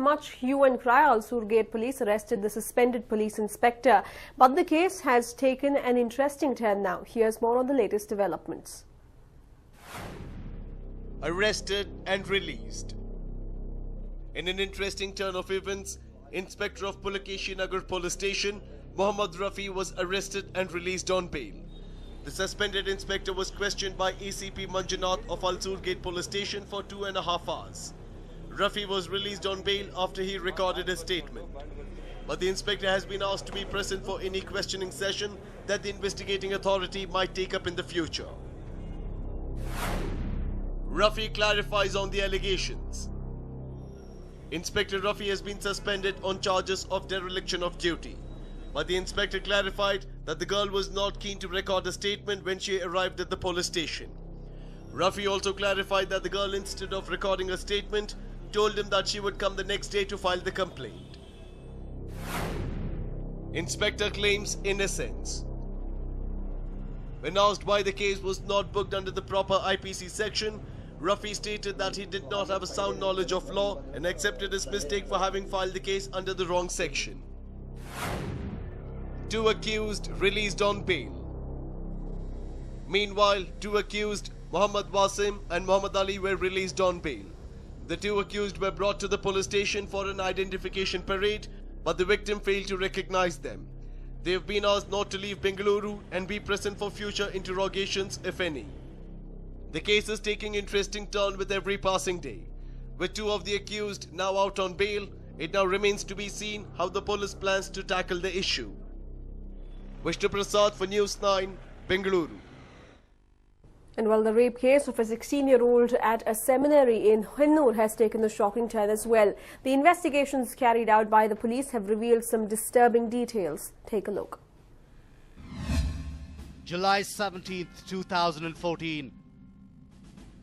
much hue and cry, Alsur Gate police arrested the suspended police inspector. But the case has taken an interesting turn now. Here's more on the latest developments. Arrested and released. In an interesting turn of events, Inspector of Pulakeshin Nagar Police Station, Mohammad Rafi, was arrested and released on bail. The suspended inspector was questioned by ACP Manjunath of Alsur Gate Police Station for 2.5 hours. Rafi was released on bail after he recorded a statement. But the inspector has been asked to be present for any questioning session that the investigating authority might take up in the future. Rafi clarifies on the allegations. Inspector Rafi has been suspended on charges of dereliction of duty. But the inspector clarified that the girl was not keen to record a statement when she arrived at the police station. Rafi also clarified that the girl, instead of recording a statement, told him that she would come the next day to file the complaint. Inspector claims innocence. When asked why the case was not booked under the proper IPC section, Rafi stated that he did not have a sound knowledge of law and accepted his mistake for having filed the case under the wrong section. 2 accused released on bail. Meanwhile, 2 accused, Muhammad Wasim and Muhammad Ali, were released on bail. The 2 accused were brought to the police station for an identification parade, but the victim failed to recognize them. They have been asked not to leave Bengaluru and be present for future interrogations, if any. The case is taking interesting turn with every passing day. With 2 of the accused now out on bail, it now remains to be seen how the police plans to tackle the issue. Vishnu Prasad for News 9, Bengaluru. And while the rape case of a 16-year-old at a seminary in Hennur has taken a shocking turn as well, the investigations carried out by the police have revealed some disturbing details. Take a look. July 17th, 2014.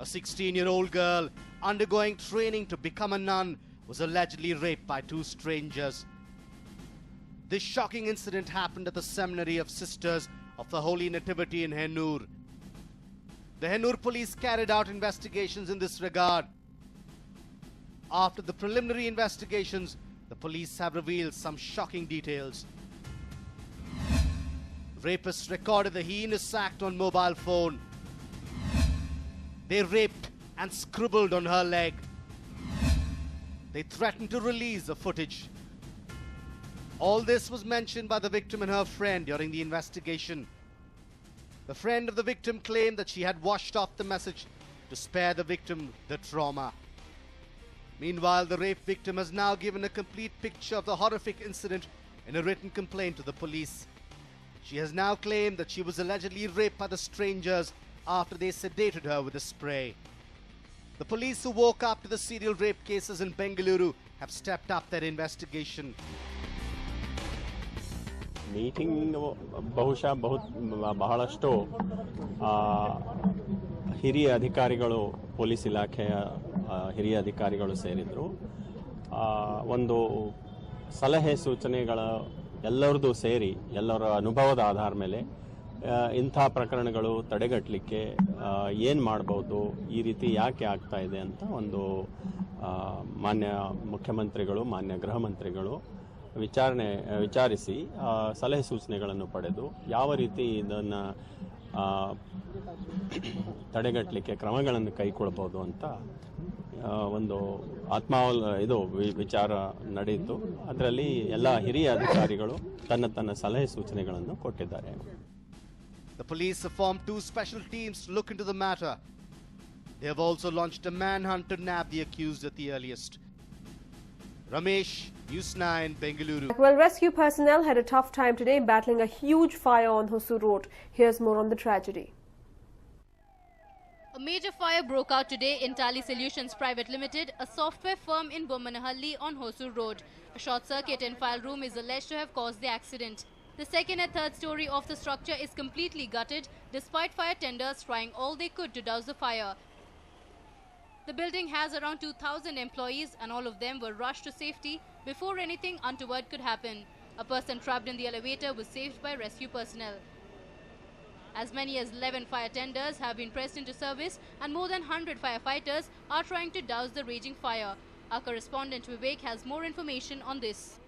A 16-year-old girl undergoing training to become a nun was allegedly raped by 2 strangers. This shocking incident happened at the Seminary of Sisters of the Holy Nativity in Hennur. The Hennur police carried out investigations in this regard. After the preliminary investigations, the police have revealed some shocking details. Rapists recorded the heinous act on mobile phone. They raped and scribbled on her leg. They threatened to release the footage. All this was mentioned by the victim and her friend during the investigation. The friend of the victim claimed that she had washed off the message to spare the victim the trauma. Meanwhile, the rape victim has now given a complete picture of the horrific incident in a written complaint to the police. She has now claimed that she was allegedly raped by the strangers after they sedated her with a spray. The police who woke up to the serial rape cases in Bengaluru have stepped up their investigation. Meeting ಬಹುಶಃ ಬಹಳಷ್ಟು ಹಿರಿಯ ಅಧಿಕಾರಿಗಳು, police ಇಲಾಖೆಯ ಹಿರಿಯ ಅಧಿಕಾರಿಗಳು ಸೇರಿದ್ರು. ಒಂದು ಸಲಹೆ ಸೂಚನೆಗಳ ಎಲ್ಲರದು ಸೇರಿ ಎಲ್ಲರ ಅನುಭವದ ಆಧಾರ ಮೇಲೆ ಇಂಥ ಪ್ರಕರಣಗಳು ತಡೆಗಟ್ಟಲಿಕ್ಕೆ ಏನು ಮಾಡ್ಬೋದು, ಈ ರೀತಿ ಯಾಕೆ ಆಗ್ತಾ ಇದೆ ಅಂತ ಒಂದು ಮಾನ್ಯ ಮುಖ್ಯಮಂತ್ರಿಗಳು, ಮಾನ್ಯ ಗೃಹ ಮಂತ್ರಿಗಳು ವಿಚಾರಿಸಿ ಸಲಹೆ ಸೂಚನೆಗಳನ್ನು ಪಡೆದು ಯಾವ ರೀತಿ ಇದನ್ನು ತಡೆಗಟ್ಟಲಿಕ್ಕೆ ಕ್ರಮಗಳನ್ನು ಕೈಗೊಳ್ಳಬಹುದು ಅಂತ ಒಂದು ವಿಚಾರ ನಡೆಯಿತು. ಅದರಲ್ಲಿ ಎಲ್ಲ ಹಿರಿಯ ಅಧಿಕಾರಿಗಳು ತನ್ನ ಸಲಹೆ ಸೂಚನೆಗಳನ್ನು ಕೊಟ್ಟಿದ್ದಾರೆ. The police have formed 2 special teams to look into the matter. They have also launched a manhunt to nab the accused at the earliest. Ramesh, News 9, Bengaluru. Well, rescue personnel had a tough time today battling a huge fire on Hosur Road. Here's more on the tragedy. A major fire broke out today in Tally Solutions Private Limited, a software firm in Bomanahalli on Hosur Road. A short circuit in file room is alleged to have caused the accident. The second and third story of the structure is completely gutted, despite fire tenders trying all they could to douse the fire. The building has around 2,000 employees and all of them were rushed to safety before anything untoward could happen. A person trapped in the elevator was saved by rescue personnel. As many as 11 fire tenders have been pressed into service and more than 100 firefighters are trying to douse the raging fire. Our correspondent Vivek has more information on this.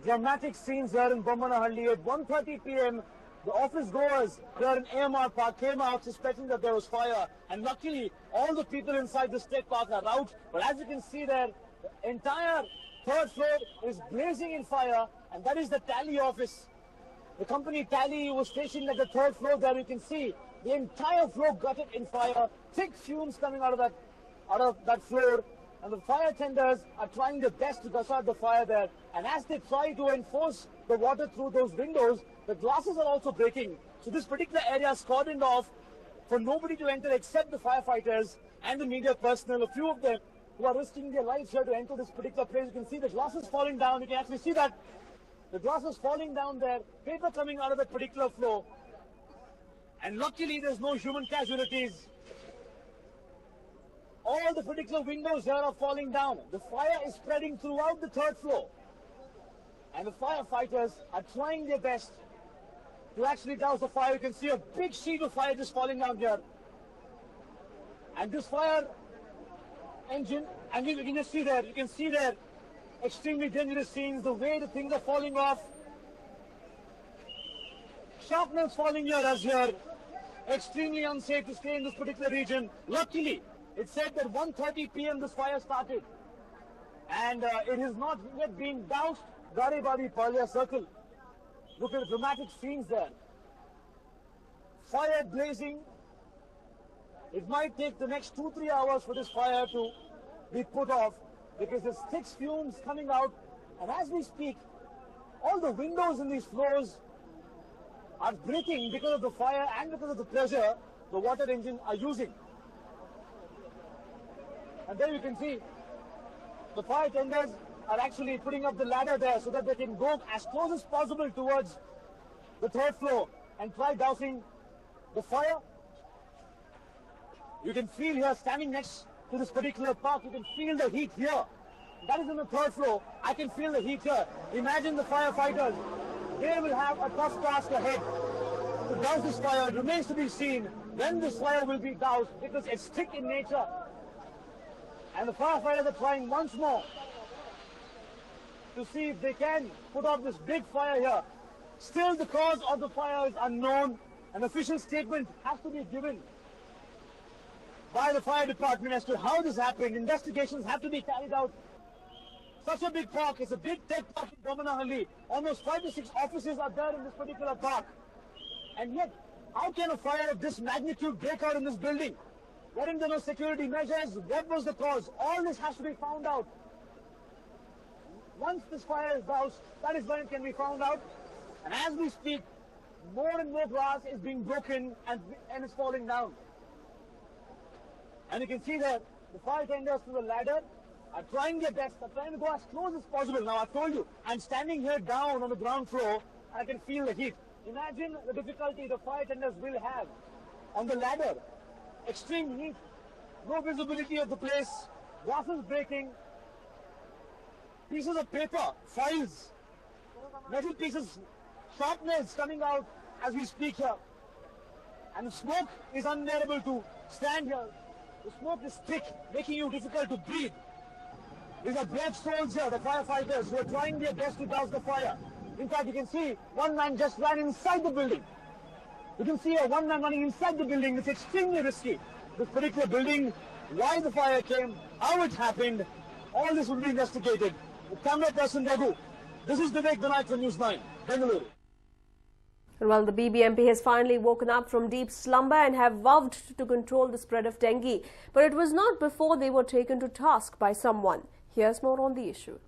Dramatic scenes here in Bommanahalli at 1:30 p.m. The office goers here in AMR Park came out suspecting that there was fire, and luckily all the people inside this tech park are out. But as you can see there, the entire third floor is blazing in fire, and that is the Tally office. The company Tally was stationed at the third floor there. You can see the entire floor gutted in fire, thick fumes coming out of that floor. And the fire tenders are trying their best to gush out the fire there. And as they try to enforce the water through those windows, the glasses are also breaking. So this particular area is cordoned off for nobody to enter except the firefighters and the media personnel, a few of them who are risking their lives here to enter this particular place. You can see the glasses falling down. You can actually see that the glasses falling down there, paper coming out of that particular floor. And luckily there's no human casualties. All the particular windows here are falling down. The fire is spreading throughout the third floor. And the firefighters are trying their best to actually douse the fire. You can see a big sheet of fire just falling down here. And this fire engine, and you can just see there, extremely dangerous scenes, the way the things are falling off. Shrapnels falling here as here. Extremely unsafe to stay in this particular region. Luckily, it said that 1:30 p.m. this fire started, and it has not yet been doused. Garibari Palya Circle. Look at the dramatic scenes there. Fire blazing. It might take the next 2-3 hours for this fire to be put off because there's thick fumes coming out, and as we speak, all the windows in these floors are breaking because of the fire and because of the pressure the water engine are using. And there you can see the fire tenders are actually putting up the ladder there so that they can go as close as possible towards the third floor and try dousing the fire. You can feel here, standing next to this particular park, you can feel the heat here. That is on the third floor. I can feel the heat here. Imagine the firefighters. They will have a tough task ahead to douse this fire. It remains to be seen when this fire will be doused because it's thick in nature. And the firefighters are trying once more to see if they can put off this big fire here. Still, the cause of the fire is unknown. An official statement has to be given by the fire department as to how this happened. Investigations have to be carried out. Such a big park, it's a big tech park in Bommanahalli. Almost 5 to 6 offices are there in this particular park. And yet, how can a fire of this magnitude break out in this building? Weren't there no security measures? What was the cause? All this has to be found out. Once this fire is doused, that is when it can be found out. And as we speak, more and more glass is being broken and is falling down. And you can see that the fire tenders to the ladder are trying their best, are trying to go as close as possible. Now, I've told you, I'm standing here down on the ground floor, and I can feel the heat. Imagine the difficulty the fire tenders will have on the ladder. Extreme heat, no visibility of the place, glasses breaking, pieces of paper, files, metal pieces, sharpness coming out as we speak here. And the smoke is unbearable to stand here. The smoke is thick, making you difficult to breathe. These are brave souls here, the firefighters, who are trying their best to douse the fire. In fact, you can see one man just ran inside the building. You can see one man running inside the building. It's extremely risky. This particular building, why the fire came, how it happened, all this will be investigated. The camera person Raghu. This is Vivek Binayak for News 9, Bengaluru. Well, the BBMP has finally woken up from deep slumber and have vowed to control the spread of dengue. But it was not before they were taken to task by someone. Here's more on the issue.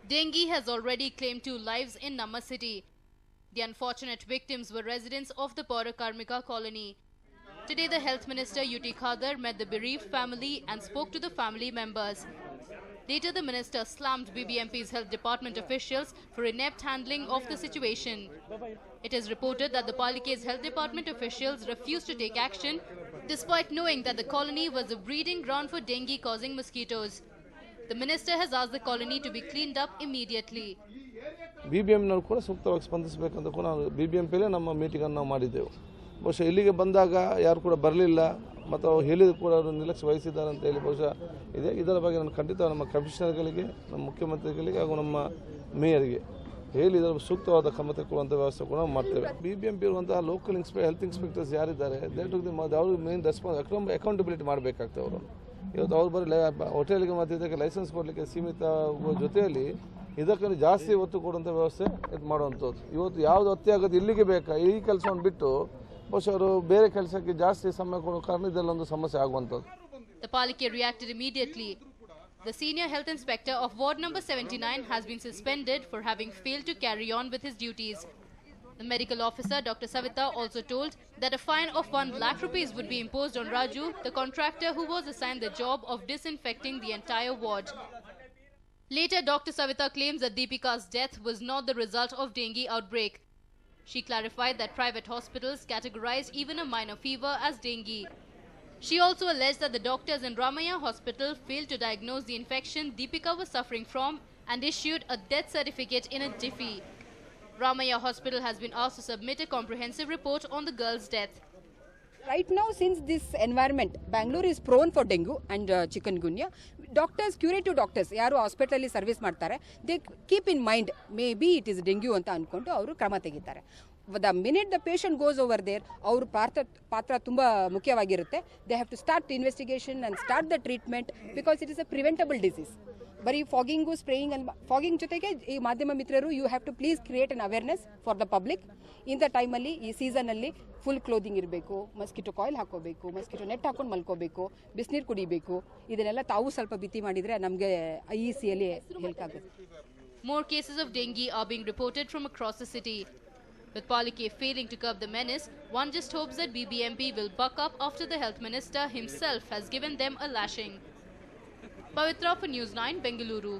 Dengue has already claimed 2 lives in Namma city. The unfortunate victims were residents of the Paura Karmika colony. Today, the Health Minister UT Khadar met the bereaved family and spoke to the family members. Later, the minister slammed BBMP's health department officials for inept handling of the situation. It is reported that the Palike's health department officials refused to take action despite knowing that the colony was a breeding ground for dengue-causing mosquitoes. The minister has asked the colony to be cleaned up immediately. BBM ನವರು ಕೂಡ ಸೂಕ್ತವಾಗಿ ಸ್ಪಂದಿಸಬೇಕಂತ ಕೂಡ ನಾವು BBMP ಲೆ ನಮ್ಮ meeting ಅನ್ನು ನಾವು ಮಾಡಿದೆವು. ಬಹುಶಃ ಇಲ್ಲಿಗೆ ಬಂದಾಗ ಯಾರು ಕೂಡ ಬರಲಿಲ್ಲ, ಮತ್ತು ಅವ್ರು ಹೇಳಿದ್ರು ಕೂಡ ಅವರು ನಿರ್ಲಕ್ಷ್ಯ ವಹಿಸಿದ್ದಾರೆ ಅಂತ ಹೇಳಿ ಬಹುಶಃ ಇದೆ. ಇದರ ಬಗ್ಗೆ ನಾನು ಖಂಡಿತ ನಮ್ಮ ಕಮಿಷನರ್ಗಳಿಗೆ, ನಮ್ಮ ಮುಖ್ಯಮಂತ್ರಿಗಳಿಗೆ ಹಾಗೂ ನಮ್ಮ ಮೇಯರ್ಗೆ ಹೇಳಿ ಇದರ ಸೂಕ್ತವಾದ ಕ್ರಮ ತೆಗೆದುಕೊಳ್ಳುವಂಥ ವ್ಯವಸ್ಥೆ ಕೂಡ ಮಾಡ್ತೇವೆ. BBMP ಇರುವಂತಹ ಲೋಕಲ್ ಹೆಲ್ತ್ ಇನ್ಸ್ಪೆಕ್ಟರ್ಸ್ ಯಾರಿದ್ದಾರೆ ಅವರು ಮೇನ್ ಅಕೌಂಟಬಿಲಿಟಿ ಮಾಡಬೇಕಾಗ್ತದೆ. ಅವರು ಇವತ್ತು ಅವ್ರು ಬರೀ ಹೋಟೆಲ್ಗೆ ಮತ್ತು ಇದಕ್ಕೆ ಲೈಸೆನ್ಸ್ ಕೊಡಲಿಕ್ಕೆ ಸೀಮಿತ ಜೊತೆಯಲ್ಲಿ ಇದಕ್ಕೆ ಜಾಸ್ತಿ ಒತ್ತು ಕೊಡುವಂಥ ವ್ಯವಸ್ಥೆ ಇದು ಮಾಡುವಂಥದ್ದು. ಇವತ್ತು ಯಾವುದು ಅತ್ಯ ಆಗೋದು ಇಲ್ಲಿಗೆ ಬೇಕಾ, ಈ ಕೆಲಸವನ್ನು ಬಿಟ್ಟು ಬಹುಶಃ ಅವರು ಬೇರೆ ಕೆಲಸಕ್ಕೆ ಜಾಸ್ತಿ ಸಮಯ ಕೊಡೋ ಕಾರಣ ಇದೆಲ್ಲೊಂದು ಸಮಸ್ಯೆ ಆಗುವಂಥದ್ದು. The Palike reacted immediately. The senior health inspector of ward number 79 has been suspended for having failed to carry on with his duties. The medical officer, Dr. Savita, also told that a fine of 1 lakh rupees would be imposed on Raju, the contractor who was assigned the job of disinfecting the entire ward. Later, Dr. Savita claims that Deepika's death was not the result of dengue outbreak. She clarified that private hospitals categorize even a minor fever as dengue. She also alleged that the doctors in Ramaya Hospital failed to diagnose the infection Deepika was suffering from and issued a death certificate in a jiffy. Ramaya Hospital has been asked to submit a comprehensive report on the girl's death. Right now, since this environment, Bangalore is prone for dengue and chikungunya, doctors, curative doctors, ಯಾರು ಹಾಸ್ಪಿಟಲಲ್ಲಿ service ಮಾಡ್ತಾರೆ, they keep in mind maybe it is dengue ಅಂತ ಅಂದ್ಕೊಂಡು ಅವರು ಕ್ರಮ ತೆಗಿತಾರೆ. The minute the patient goes over there, ಅವ್ರ ಪಾತ್ರ ತುಂಬ ಮುಖ್ಯವಾಗಿರುತ್ತೆ. They have to start investigation and start the treatment because it is a preventable disease. ಬರೀ ಫಾಗಿಂಗು ಸ್ಪ್ರೇಯಿಂಗ್ ಫಾಗಿಂಗ್ ಜೊತೆಗೆ ಈ ಮಾಧ್ಯಮ ಮಿತ್ರರು you have to please create an awareness for the public. ಇಂಥ ಟೈಮಲ್ಲಿ ಈ ಸೀಸನಲ್ಲಿ ಫುಲ್ ಕ್ಲೋದಿಂಗ್ ಇರಬೇಕು, ಮಸ್ಕಿಟೋ ಕಾಯಿಲ್ ಹಾಕೋಬೇಕು, ಮಸ್ಕಿಟೋ ನೆಟ್ ಹಾಕೊಂಡು ಮಲ್ಕೋಬೇಕು, ಬಿಸಿನೀರು ಕುಡಿಬೇಕು. ಇದನ್ನೆಲ್ಲ ತಾವು ಸ್ವಲ್ಪ ಬಿತ್ತಿ ಮಾಡಿದರೆ ನಮಗೆ IECಯಲ್ಲಿ ಹೆಲ್ಪ್ ಆಗುತ್ತೆ. More cases of dengue are being reported from across the city. With Palike failing to curb the menace, one just hopes that BBMP will buck up after the health minister himself has given them a lashing. Pavitra for News 9, Bengaluru.